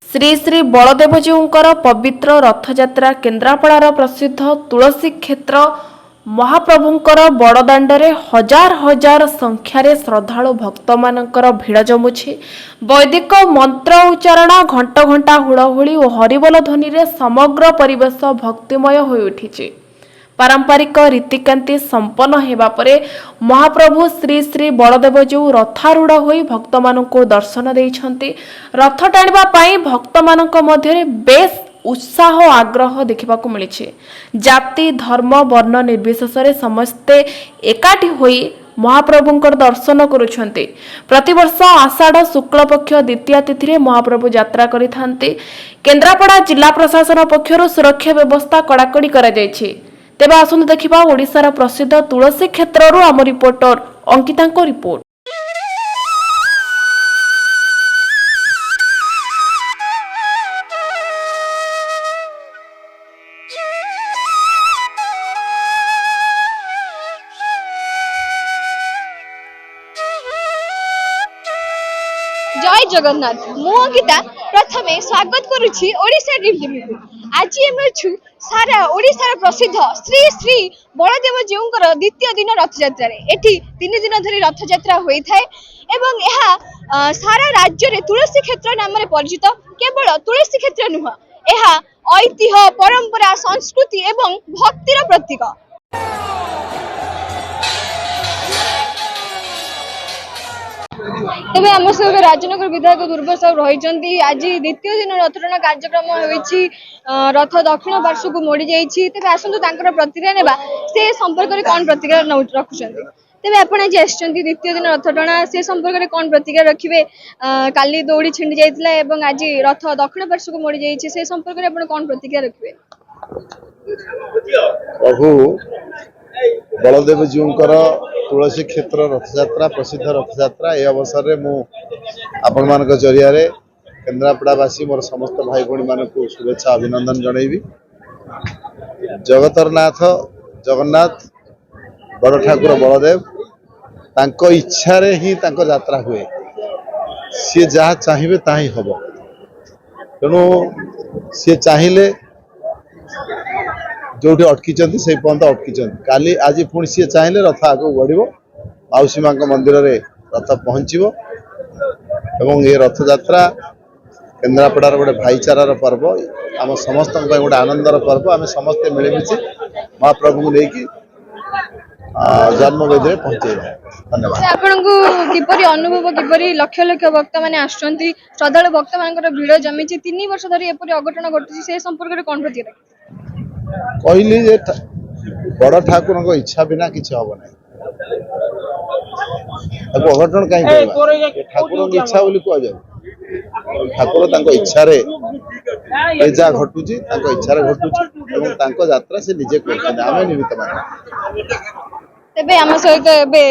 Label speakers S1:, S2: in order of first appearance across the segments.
S1: श्री श्री बलदेवजीउंकर पवित्र रथयात्रा केन्द्रापड़ार प्रसिद्ध तुलसी क्षेत्र महाप्रभुंकर बड़दाण्डरे हजार हजार संख्यारे श्रद्धालु भक्त मानकर भिड़ जमुछि। वैदिक मंत्र उच्चारण घंट घंटा हुड़हुड़ी और हरिबोल ध्वनि रे समग्र परिवेश भक्तिमय होई उठिछि। पारंपरिक रीतिकांति संपन्न हेबा परे महाप्रभु श्री श्री बलदेवजीउ रथारूढ़ होई भक्त माननको दर्शन देइछन्ति। रथ टाणिबा पई भक्त मानक मध्यरे बेस उत्साह आग्रह देखा मिली। जाति धर्म वर्ण निर्विशेष समस्ते एकाठी होई महाप्रभुंकर दर्शन करुछन्ति। प्रतिवर्ष आषाढ़ शुक्ल पक्ष द्वितीय तिथि महाप्रभु यात्रा करिथान्ति। केन्द्रापड़ा जिला प्रशासन पक्षरु सुरक्षा व्यवस्था कड़ाकड़ी करा जायछि। तेबे आसंतु देखिबा ओडिशार प्रसिद्ध तुलसी क्षेत्ररु आम रिपोर्टर अंकितांको रिपोर्ट।
S2: जय जगन्नाथ मु अंकिता प्रथमे स्वागत करुछि ओडिशा ड्रीम टीवी को। आज एमे छु सारा ओडिशार प्रसिद्ध श्री श्री बलदेवजीउंकर द्वितीय दिन रथयात्रा रे। एठी 3 दिन धरि रथयात्रा होई थाए एवं एहा सारा राज्य रे तुलसी क्षेत्र नाम रे परिचित। केवल तुलसी क्षेत्र नुह, एहा ऐतिह्य परंपरा संस्कृति एवं भक्तिर प्रतीक। तेबे आम सब राजनगर विधायक दुर्गा साहू रही। आज द्वितीय दिन रथटଣା कार्यक्रम होईछि। रथ दक्षिण पार्श्व को मोड़ी जाइछि। तेबे आसंतु तांकर प्रतिक्रिया नेबा से संपर्क रे कोन प्रतिक्रिया रखुछन्ति। तेबे आपण आज आछन्ति द्वितीय दिन रथटଣା से संपर्क रे कोन प्रतिक्रिया रखिबे। काली दौड़ी छिंडी जाइतला एवं आज रथ दक्षिण पार्श्व को मोड़ी जाइछि, से संपर्क रे आपण कोन प्रतिक्रिया रखिबे।
S3: प्रभु बलदेवजीउंकर तुलसी क्षेत्र रथयात्रा प्रसिद्ध रथयात्रा ए अवसर में मु आपण मानक जरिया रे केन्द्रापड़ावासी मोर समस्त भाई भौणी मानक शुभेच्छा अभिनंदन जनइबी। जगतरनाथ जगन्नाथ बड़ ठाकुर बलदेव तांको इच्छा रे ही तांको यात्रा हुए। सी जहाँ चाहिए ता ही हम। तेणु सी चाहिए जो अटकी से पर्यंत अटकी काली आज पुणी सी चाहिए रथ आगे बढ़ मौसी माँ मंदिर रे रथ पहुँचो एवं ये रथ यात्रा केन्द्रापड़ार गोटे भाईचारार पर्व, आम समस्त गोटे आनंदर पर्व। आम समस्ते मिलमिशि महाप्रभु को लेकिन जन्मवेदी पहुँचे। धन्यवाद।
S2: आपनको किपरि अनुभव किपरि लक्ष लक्ष भक्त माने आछन्ति, श्रद्धालु भक्त मानकर भिड़ जमी 3 वर्ष धरि एपरि अघटन घटुछि, से संपर्क रे कोन प्रतिक्रिया
S3: कहली जे बड़ ठाकुर को इच्छा बिना किसी हम ना। अघटन कहीं ठाकुर की इच्छा बोली कह जाए। ठाकुर इच्छा जहाँ घटुची इच्छा घटुची यात्रा से निजे आम निमित्त मान।
S2: तेबे आम सहित एबे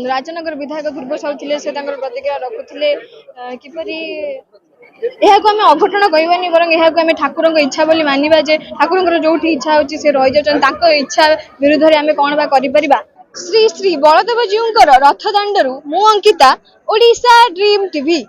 S2: राजनगर विधायक ध्रुव साहू थिले, से तांकर प्रतिक्रिया रखुथिले किपरि एहाको आमे अघटन कहबानी बरं एहाको आमे ठाकुरଙ୍କ इच्छा बोली मानिबा जे ठाकुरଙ୍କର जोठी इच्छा होची से रहि जाउछन। तांको इच्छा विरुद्ध रे आमे कोन बा करि परिबा। श्री श्री बलदेवजीउंकर रथदाण्डरु मु अंकिता, ओडिशा ड्रीम टीवी।